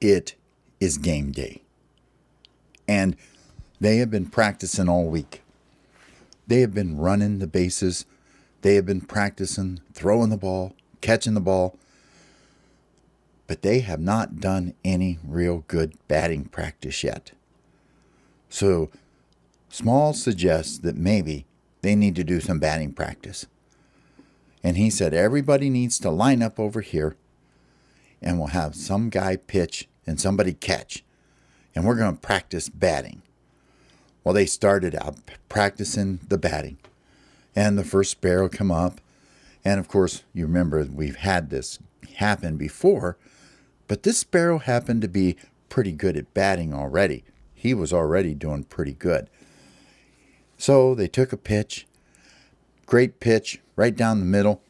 It is game day. And they have been practicing all week. They have been running the bases. They have been practicing throwing the ball, catching the ball. But they have not done any real good batting practice yet. So Small suggests that maybe they need to do some batting practice. And he said everybody needs to line up over here and we'll have some guy pitch and somebody catch. And we're going to practice batting. Well, they started out practicing the batting. And the first sparrow come up. And of course, you remember we've had this happen before. But this sparrow happened to be pretty good at batting already. He was already doing pretty good. So they took a pitch. Great pitch, right down the middle.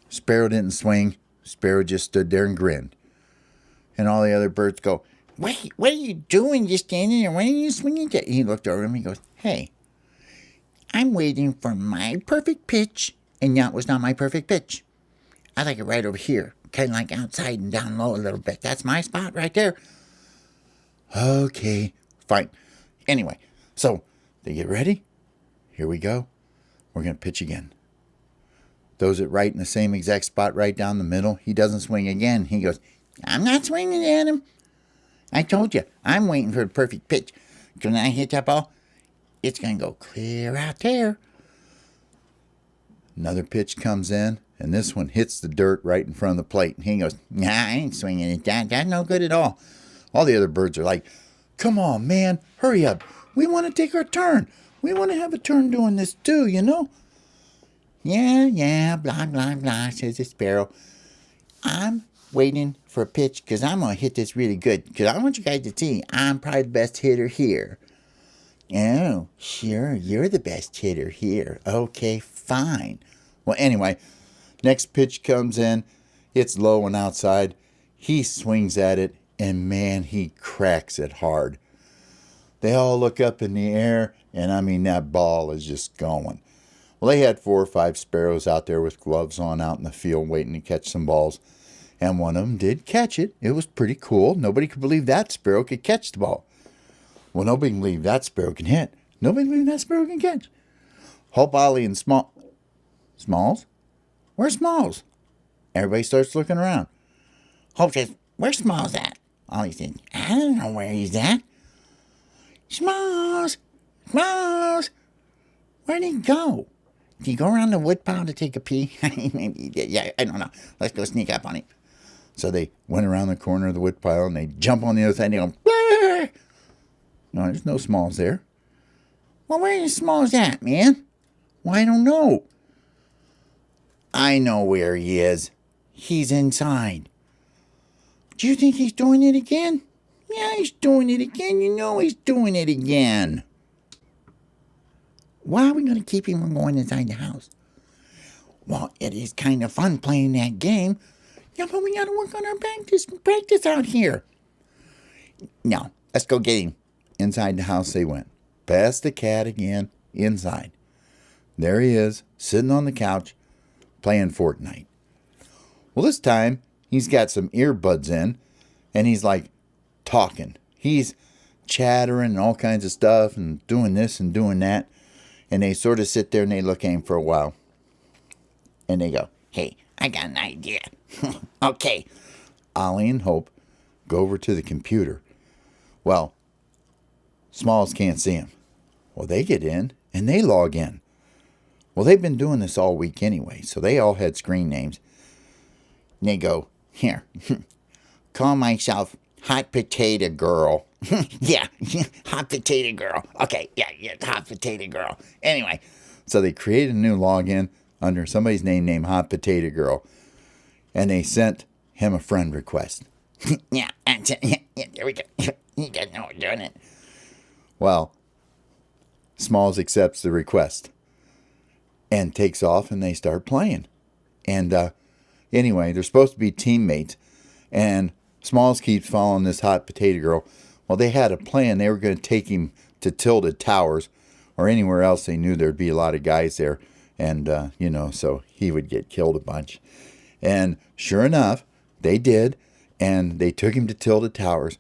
Sparrow didn't swing. Sparrow just stood there and grinned. And all the other birds go, "Wait, what are you doing? Just standing there. Why are you swinging?" He looked over at him and he goes, "Hey, I'm waiting for my perfect pitch, and that was not my perfect pitch. I like it right over here, kind of like outside and down low a little bit. That's my spot right there." Okay, fine. Anyway, so they get ready. Here we go. We're going to pitch again. Throws it right in the same exact spot right down the middle. He doesn't swing again. He goes, "I'm not swinging at him. I told you, I'm waiting for the perfect pitch. Because when I hit that ball, it's going to go clear out there." Another pitch comes in, and this one hits the dirt right in front of the plate. And he goes, "Nah, I ain't swinging at that. That's no good at all." All the other birds are like, "Come on, man, hurry up. We want to take our turn. We want to have a turn doing this too, you know." Yeah, blah, blah, blah, says the sparrow. "I'm waiting for a pitch because I'm going to hit this really good. Because I want you guys to see I'm probably the best hitter here." "Oh, sure, you're the best hitter here. Okay, fine." Well, anyway, next pitch comes in. It's low and outside. He swings at it, and man, he cracks it hard. They all look up in the air, and I mean, that ball is just going. Well, they had 4 or 5 sparrows out there with gloves on out in the field waiting to catch some balls. And one of them did catch it. It was pretty cool. Nobody could believe that sparrow could catch the ball. Well, nobody can believe that sparrow can hit. Nobody can believe that sparrow can catch. Hope, Ollie, and Smalls? Where's Smalls? Everybody starts looking around. Hope says, "Where's Smalls at?" Ollie says, "I don't know where he's at." "Smalls! Smalls! Where'd he go? Did he go around the woodpile to take a pee?" Maybe he did. Yeah, I don't know. Let's go sneak up on him. So they went around the corner of the woodpile and they jump on the other side and they go, "Bleh!" No, there's no Smalls there. "Well, where is Smalls at, man?" "Well, I don't know." "I know where he is. He's inside." "Do you think he's doing it again?" "Yeah, he's doing it again. You know he's doing it again." "Why are we going to keep him from going inside the house?" "Well, it is kind of fun playing that game." "Yeah, but we got to work on our practice out here." "No, let's go get him." Inside the house they went. Past the cat again, inside. There he is, sitting on the couch, playing Fortnite. Well, this time, he's got some earbuds in, and he's like talking. He's chattering and all kinds of stuff and doing this and doing that. And they sort of sit there and they look at him for a while. And they go, "Hey, I got an idea." "Okay." Ollie and Hope go over to the computer. Well, Smalls can't see him. Well, they get in and they log in. Well, they've been doing this all week anyway, so they all had screen names. And they go, "Here, call myself Hot Potato Girl." Yeah, Hot Potato Girl. Okay, yeah, Hot Potato Girl. Anyway, so they created a new login under somebody's name named Hot Potato Girl. And they sent him a friend request. Yeah, there we go. You guys know we're doing it. Well, Smalls accepts the request and takes off and they start playing. And anyway, they're supposed to be teammates. And Smalls keeps following this Hot Potato Girl. Well, they had a plan. They were going to take him to Tilted Towers or anywhere else they knew there'd be a lot of guys there. And, so he would get killed a bunch. And sure enough, they did. And they took him to Tilda Towers.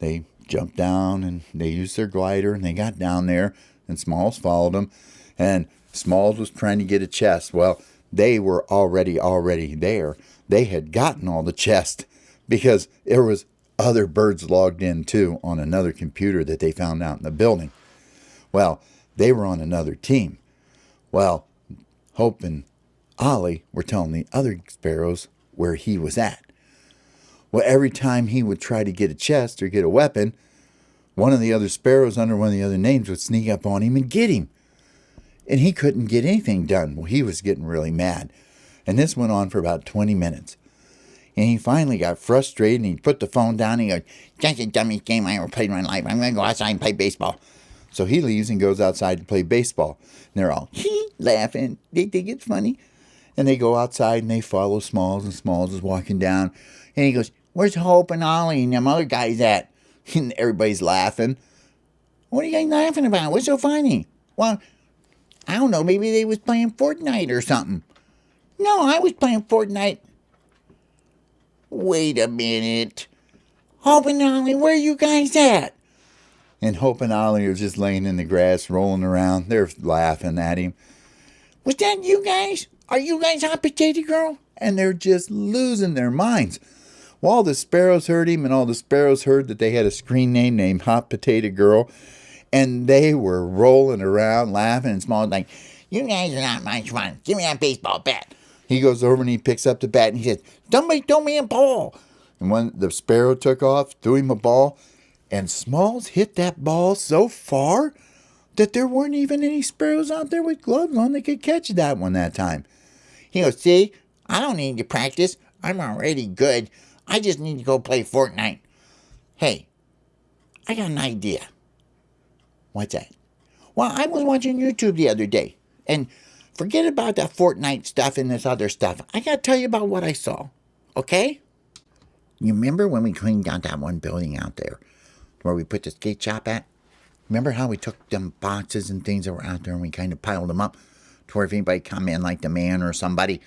They jumped down and they used their glider and they got down there, and Smalls followed them. And Smalls was trying to get a chest. Well, they were already there. They had gotten all the chest because there was other birds logged in too on another computer that they found out in the building. Well, they were on another team. Well, Hope and Ollie were telling the other sparrows where he was at. Well, every time he would try to get a chest or get a weapon, one of the other sparrows under one of the other names would sneak up on him and get him. And he couldn't get anything done. Well, he was getting really mad. And this went on for about 20 minutes. And he finally got frustrated and he put the phone down and he goes, "That's the dumbest game I ever played in my life. I'm going to go outside and play baseball." So he leaves and goes outside to play baseball. And they're all laughing. They think it's funny. And they go outside and they follow Smalls, and Smalls is walking down. And he goes, "Where's Hope and Ollie and them other guys at?" And everybody's laughing. "What are you guys laughing about? What's so funny?" "Well, I don't know. Maybe they was playing Fortnite or something." "No, I was playing Fortnite." "Wait a minute. Hope and Ollie, where are you guys at?" And Hope and Ollie are just laying in the grass, rolling around. They're laughing at him. "Was that you guys? Are you guys Hot Potato Girl?" And they're just losing their minds. Well, all the sparrows heard him, and all the sparrows heard that they had a screen name named Hot Potato Girl. And they were rolling around, laughing, and Small's like, "You guys are not much fun. Give me that baseball bat." He goes over and he picks up the bat and he says, "Somebody throw me a ball." And when the sparrow took off, threw him a ball, and Smalls hit that ball so far that there weren't even any sparrows out there with gloves on that could catch that one that time. He goes, "See, I don't need to practice. I'm already good. I just need to go play Fortnite." "Hey, I got an idea." "What's that?" "Well, I was watching YouTube the other day, and forget about that Fortnite stuff and this other stuff. I got to tell you about what I saw, okay? You remember when we cleaned out that one building out there where we put the skate shop at? Remember how we took them boxes and things that were out there and we kind of piled them up to where if anybody come in, like the man or somebody,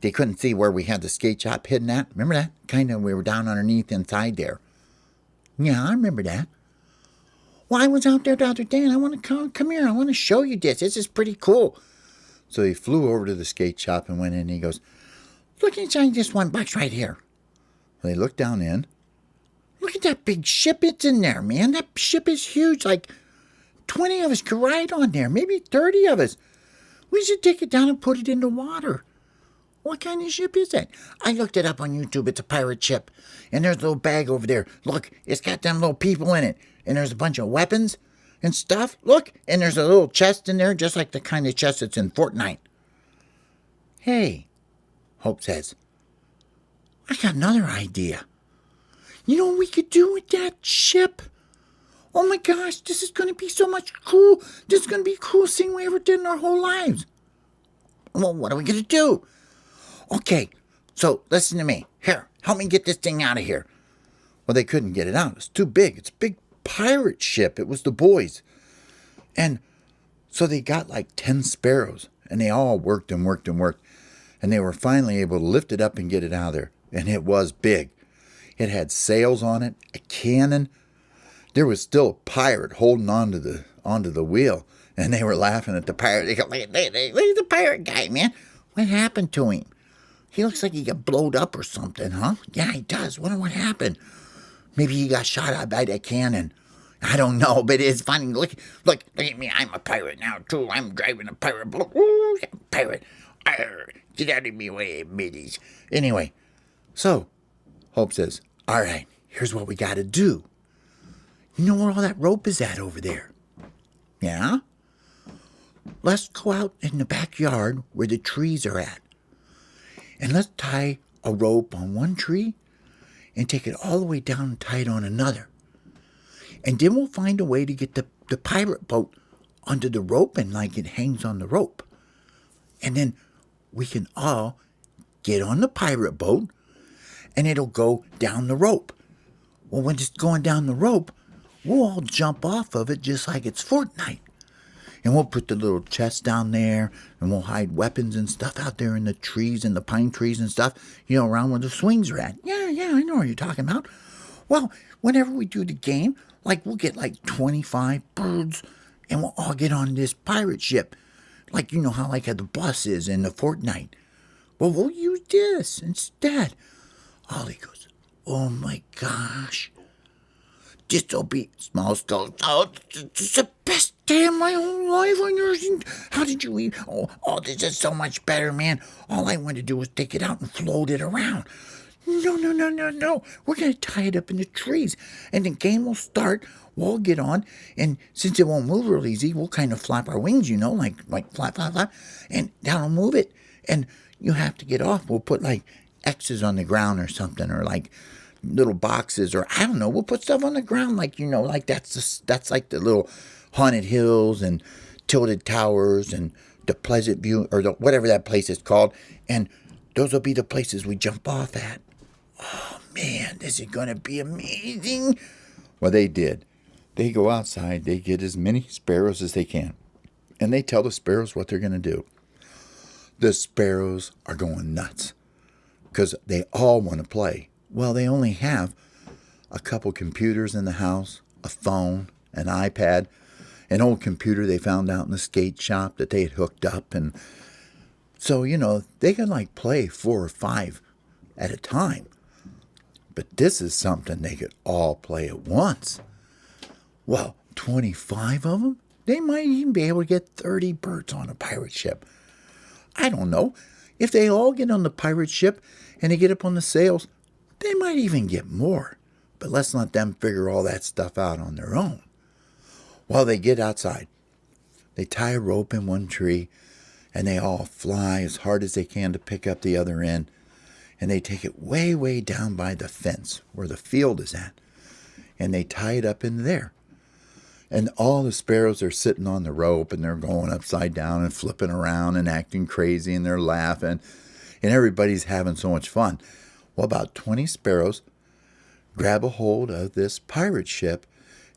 they couldn't see where we had the skate shop hidden at? Remember that? Kind of, we were down underneath inside there. Yeah, I remember that. Well, I was out there the other day and I want to come here. I want to show you this. This is pretty cool. So he flew over to the skate shop and went in and he goes, "Look inside this one box right here." Well, they looked down in. Look at that big ship. It's in there, man. That ship is huge. Like 20 of us could ride on there. Maybe 30 of us. We should take it down and put it in the water. What kind of ship is that? I looked it up on YouTube. It's a pirate ship. And there's a little bag over there. Look, it's got them little people in it. And there's a bunch of weapons and stuff. Look, and there's a little chest in there, just like the kind of chest that's in Fortnite. Hey, Hope says, I got another idea. You know what we could do with that ship? Oh my gosh, this is going to be so much cool. This is going to be the coolest thing we ever did in our whole lives. Well, what are we going to do? Okay, so listen to me. Here, help me get this thing out of here. Well, they couldn't get it out. It's too big. It's a big pirate ship. It was the boys. And so they got like 10 sparrows, and they all worked and worked and worked. And they were finally able to lift it up and get it out of there. And it was big. It had sails on it, a cannon. There was still a pirate holding onto the wheel. And they were laughing at the pirate. They go, look at the pirate guy, man. What happened to him? He looks like he got blowed up or something, huh? Yeah, he does. Wonder what happened. Maybe he got shot out by that cannon. I don't know, but it's funny. Look at me. I'm a pirate now, too. I'm driving a pirate boat. Ooh, I'm a pirate. Arr, get out of me way, middies. Anyway, so Hope says, all right, here's what we got to do. You know where all that rope is at over there? Yeah? Let's go out in the backyard where the trees are at. And let's tie a rope on one tree and take it all the way down and tie it on another. And then we'll find a way to get the pirate boat onto the rope and like it hangs on the rope. And then we can all get on the pirate boat and it'll go down the rope. Well, when it's going down the rope, we'll all jump off of it just like it's Fortnite. And we'll put the little chest down there, and we'll hide weapons and stuff out there in the trees and the pine trees and stuff, around where the swings are at. Yeah, yeah, I know what you're talking about. Well, whenever we do the game, like we'll get like 25 birds and we'll all get on this pirate ship. Like you know how like the bus is in the Fortnite. Well, we'll use this instead. Ollie goes, oh my gosh. This'll be Smalls goes, oh, this is the best day of my whole life. How did you eat? Oh, this is so much better, man. All I wanted to do was take it out and float it around. No, no, no, no, no. We're going to tie it up in the trees. And the game will start. We'll get on. And since it won't move real easy, we'll kind of flap our wings, like flap, flap, flap. And that'll move it. And you have to get off. We'll put like X's on the ground or something, or like little boxes, or I don't know. We'll put stuff on the ground, like like that's like the little haunted hills and tilted towers and the Pleasant View, or whatever that place is called. And those will be the places we jump off at. Oh man, this is gonna be amazing. Well, they did. They go outside. They get as many sparrows as they can, and they tell the sparrows what they're gonna do. The sparrows are going nuts because they all want to play. Well, they only have a couple computers in the house, a phone, an iPad, an old computer they found out in the skate shop that they had hooked up. And so, they can like play 4 or 5 at a time. But this is something they could all play at once. Well, 25 of them? They might even be able to get 30 birds on a pirate ship. I don't know. If they all get on the pirate ship and they get up on the sails, they might even get more. But let's let them figure all that stuff out on their own. While they get outside, they tie a rope in one tree and they all fly as hard as they can to pick up the other end. And they take it way, way down by the fence where the field is at. And they tie it up in there. And all the sparrows are sitting on the rope and they're going upside down and flipping around and acting crazy and they're laughing. And everybody's having so much fun. Well, about 20 sparrows grab a hold of this pirate ship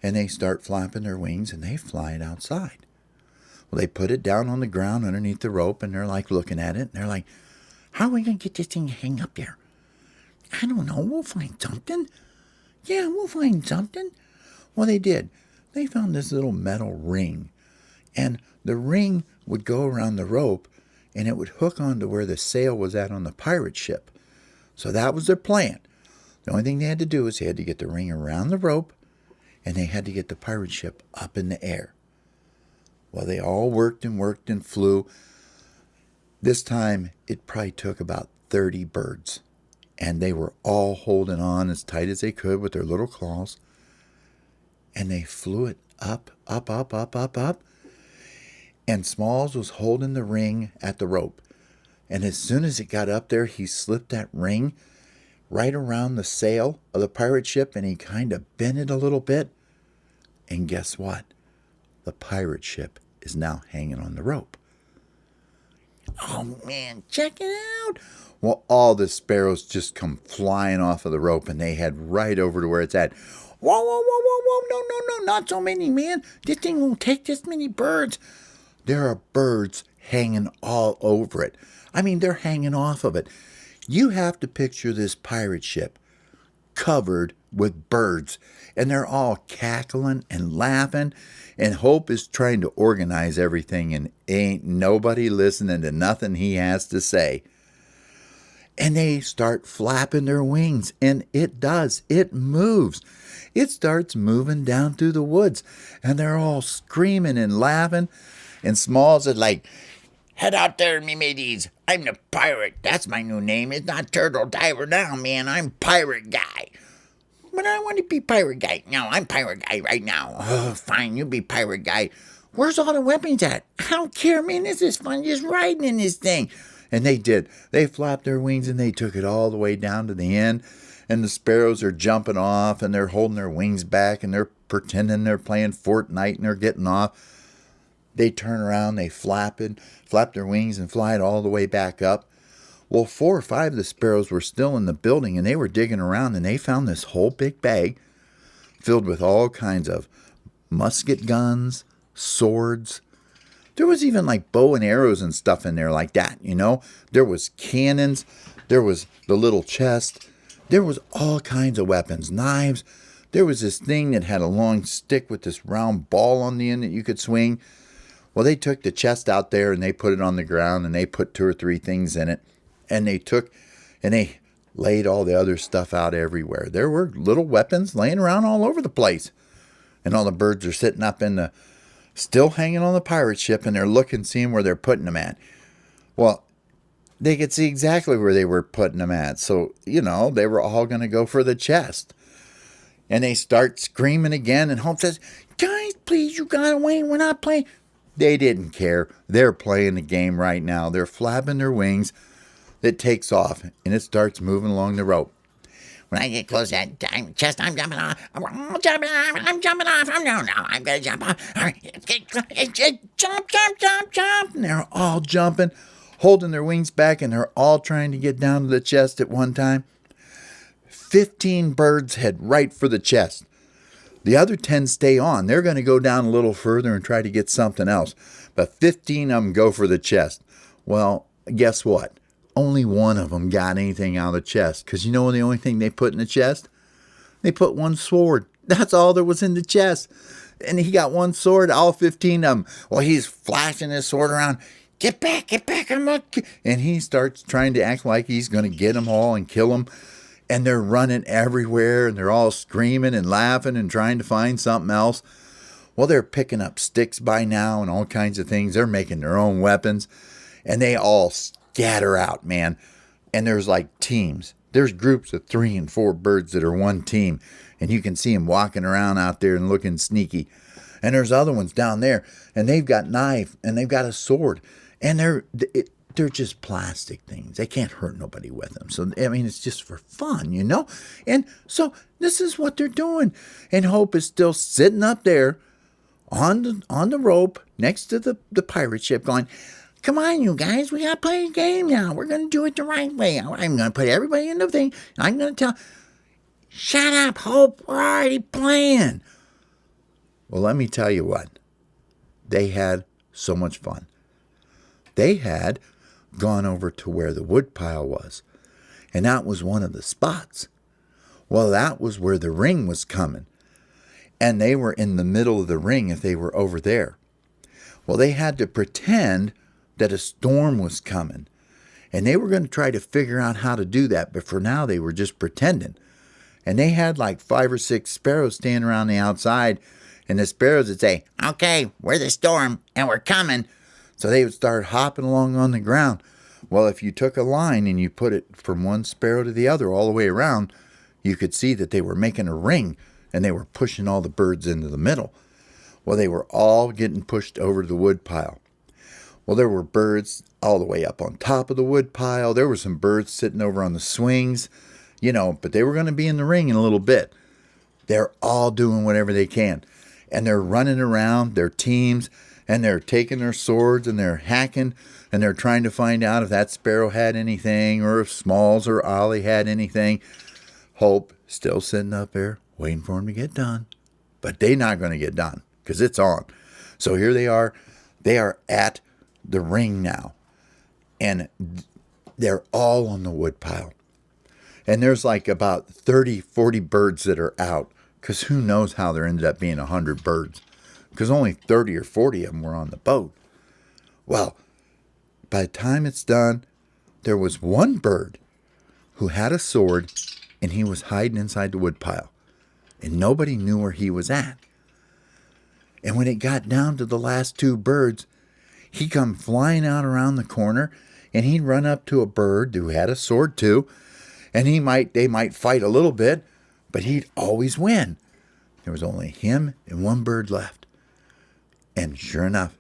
and they start flapping their wings and they fly it outside. Well, they put it down on the ground underneath the rope and they're like looking at it and they're like, how are we going to get this thing to hang up here? I don't know. We'll find something. Yeah, we'll find something. Well, they did. They found this little metal ring. And the ring would go around the rope and it would hook onto where the sail was at on the pirate ship. So that was their plan. The only thing they had to do is they had to get the ring around the rope and they had to get the pirate ship up in the air. Well, they all worked and flew. This time, it probably took about 30 birds. And they were all holding on as tight as they could with their little claws. And they flew it up, up, up, up, up, up. And Smalls was holding the ring at the rope. And as soon as it got up there, he slipped that ring right around the sail of the pirate ship and he kind of bent it a little bit. And guess what? The pirate ship is now hanging on the rope. Oh man, check it out. Well, all the sparrows just come flying off of the rope and they head right over to where it's at. Whoa, whoa, whoa, whoa, whoa, no, no, no, not so many, man. This thing won't take this many birds. There are birds hanging all over it. I mean, they're hanging off of it. You have to picture this pirate ship covered with birds, and they're all cackling and laughing, and Hope is trying to organize everything, and ain't nobody listening to nothing he has to say. And they start flapping their wings, and it moves. It starts moving down through the woods, and they're all screaming and laughing, and Smalls is like, head out there, me mateys. I'm the pirate. That's my new name. It's not Turtle Diver now, man. I'm Pirate Guy. But I want to be Pirate Guy. No, I'm Pirate Guy right now. Oh, fine, you be Pirate Guy. Where's all the weapons at? I don't care, man. This is fun just riding in this thing. And they did. They flapped their wings and they took it all the way down to the end. And the sparrows are jumping off and they're holding their wings back and they're pretending they're playing Fortnite and they're getting off. They turn around, they flap their wings and fly it all the way back up. Well, 4 or 5 of the sparrows were still in the building and they were digging around and they found this whole big bag filled with all kinds of musket guns, swords. There was even like bow and arrows and stuff in there like that, you know. There was cannons. There was the little chest There was all kinds of weapons, knives. There was this thing that had a long stick with this round ball on the end that you could swing. Well, they took the chest out there and they put it on the ground and they put 2 or 3 things in it. And they laid all the other stuff out everywhere. There were little weapons laying around all over the place. And all the birds are sitting up still hanging on the pirate ship, and they're looking, seeing where they're putting them at. Well, they could see exactly where they were putting them at. So, they were all going to go for the chest. And they start screaming again, and Hope says, "Guys, please, you gotta wait. We're not playing." They didn't care. They're playing the game right now. They're flapping their wings. It takes off, and it starts moving along the rope. When I get close to that chest, I'm jumping off. I'm jumping off. I'm jumping off. No, I'm going to jump off. All right. Jump. And they're all jumping, holding their wings back, and they're all trying to get down to the chest at one time. 15 birds head right for the chest. The other 10 stay on. They're going to go down a little further and try to get something else. But 15 of them go for the chest. Well, guess what? Only one of them got anything out of the chest. Because you know the only thing they put in the chest? They put one sword. That's all there was in the chest. And he got one sword, all 15 of them. Well, he's flashing his sword around. Get back, I'm not. And he starts trying to act like he's going to get them all and kill them. And they're running everywhere, and they're all screaming and laughing and trying to find something else. Well, they're picking up sticks by now and all kinds of things. They're making their own weapons. And they all scatter out, man. And there's like teams. There's groups of 3 and 4 birds that are one team. And you can see them walking around out there and looking sneaky. And there's other ones down there. And they've got knife and they've got a sword. And they're just plastic things. They can't hurt nobody with them. So, it's just for fun, And so this is what they're doing. And Hope is still sitting up there on the rope next to the pirate ship going, "Come on, you guys. We got to play a game now. We're going to do it the right way. I'm going to put everybody in the thing. I'm going to tell, shut up, Hope. We're already playing." Well, let me tell you what. They had so much fun. They had gone over to where the woodpile was, and that was one of the spots. Well, that was where the ring was coming, and they were in the middle of the ring if they were over there. Well, they had to pretend that a storm was coming, and they were going to try to figure out how to do that, but for now they were just pretending. And they had like 5 or 6 sparrows standing around the outside, and the sparrows would say, "Okay, we're the storm, and we're coming." So they would start hopping along on the ground. Well, if you took a line and you put it from one sparrow to the other all the way around, you could see that they were making a ring and they were pushing all the birds into the middle. Well, they were all getting pushed over to the woodpile. Well, there were birds all the way up on top of the woodpile. There were some birds sitting over on the swings, but they were going to be in the ring in a little bit. They're all doing whatever they can. And they're running around, their teams, and they're taking their swords and they're hacking and they're trying to find out if that sparrow had anything or if Smalls or Ollie had anything. Hope still sitting up there waiting for them to get done. But they're not going to get done because it's on. So here they are. They are at the ring now. And they're all on the woodpile. And there's like about 30, 40 birds that are out. Because who knows how there ended up being 100 birds. Because only 30 or 40 of them were on the boat. Well, by the time it's done, there was one bird who had a sword, and he was hiding inside the woodpile. And nobody knew where he was at. And when it got down to the last 2 birds, he'd come flying out around the corner, and he'd run up to a bird who had a sword too, and they might fight a little bit, but he'd always win. There was only him and one bird left. And sure enough,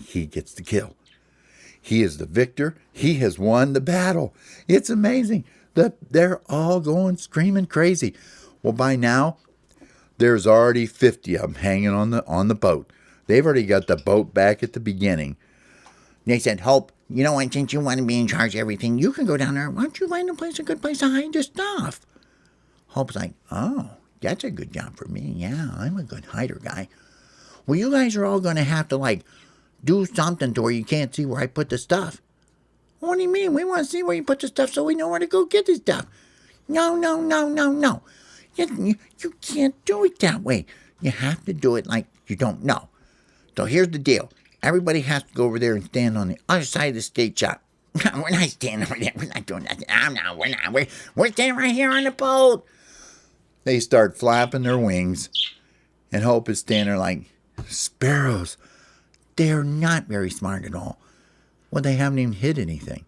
he gets the kill. He is the victor. He has won the battle. It's amazing. They're all going screaming crazy. Well, by now, there's already 50 of them hanging on the boat. They've already got the boat back at the beginning. They said, "Hope, you know what, since you want to be in charge of everything, you can go down there. Why don't you find a good place to hide your stuff?" Hope's like, "Oh, that's a good job for me. Yeah, I'm a good hider guy. Well, you guys are all going to have to, do something to where you can't see where I put the stuff." "What do you mean? We want to see where you put the stuff so we know where to go get the stuff." No, no, no, no, no. You can't do it that way. You have to do it like you don't know. So here's the deal. Everybody has to go over there and stand on the other side of the skate shop. No, we're not standing over there. We're not doing nothing. No, we're not. We're standing right here on the boat. They start flapping their wings, and Hope is standing there like, sparrows. They're not very smart at all. Well, they haven't even hit anything.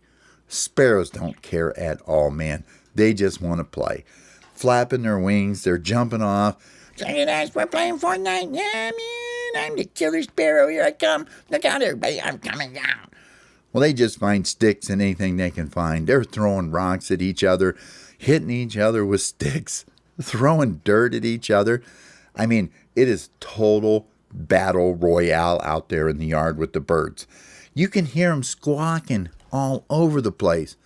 Sparrows don't care at all, man. They just want to play. Flapping their wings, they're jumping off. Look at us, we're playing Fortnite. Yeah, man, I'm the killer sparrow. Here I come. Look out, everybody, I'm coming down. Well, they just find sticks and anything they can find. They're throwing rocks at each other, hitting each other with sticks, throwing dirt at each other. I mean, it is total battle royale out there in the yard with the birds. You can hear them squawking all over the place.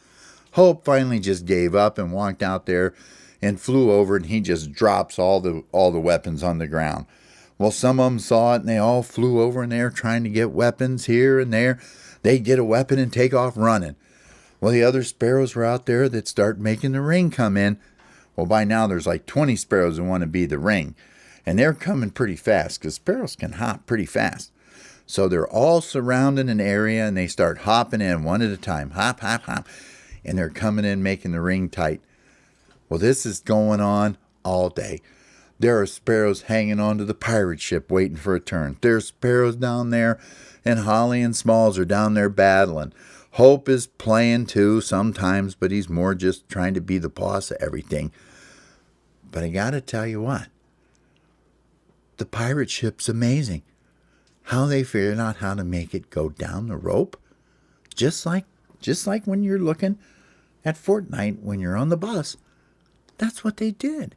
Hope finally just gave up and walked out there and flew over, and he just drops all the weapons on the ground. Well, some of them saw it, and they all flew over in there trying to get weapons here and there. They get a weapon and take off running. Well, the other sparrows were out there that start making the ring come in. Well, by now there's like 20 sparrows that want to be the ring. And they're coming pretty fast because sparrows can hop pretty fast. So they're all surrounding an area, and they start hopping in one at a time. Hop, hop, hop. And they're coming in, making the ring tight. Well, this is going on all day. There are sparrows hanging onto the pirate ship waiting for a turn. There's sparrows down there, and Holly and Smalls are down there battling. Hope is playing too sometimes, but he's more just trying to be the boss of everything. But I got to tell you what. The pirate ship's amazing. How they figured out how to make it go down the rope. Just like when you're looking at Fortnite when you're on the bus. That's what they did.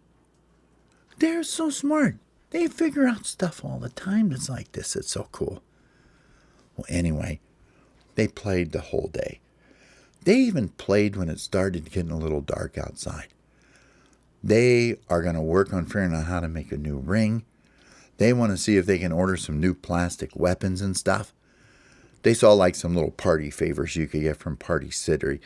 They're so smart. They figure out stuff all the time that's like this. It's so cool. Well, anyway, they played the whole day. They even played when it started getting a little dark outside. They are going to work on figuring out how to make a new ring. They want to see if they can order some new plastic weapons and stuff. They saw like some little party favors you could get from Party City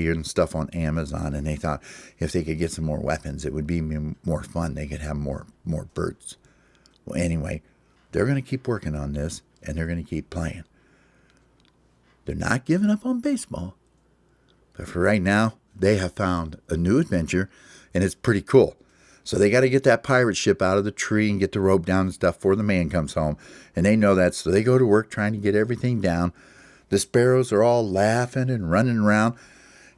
and stuff on Amazon, and they thought if they could get some more weapons, it would be more fun. They could have more birds. Well, anyway, they're going to keep working on this, and they're going to keep playing. They're not giving up on baseball, but for right now, they have found a new adventure, and it's pretty cool. So they got to get that pirate ship out of the tree and get the rope down and stuff before the man comes home. And they know that, so they go to work trying to get everything down. The sparrows are all laughing and running around.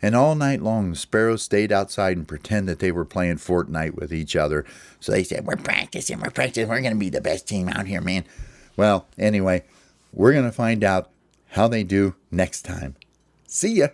And all night long, the sparrows stayed outside and pretend that they were playing Fortnite with each other. So they said, we're practicing. We're going to be the best team out here, man. Well, anyway, we're going to find out how they do next time. See ya.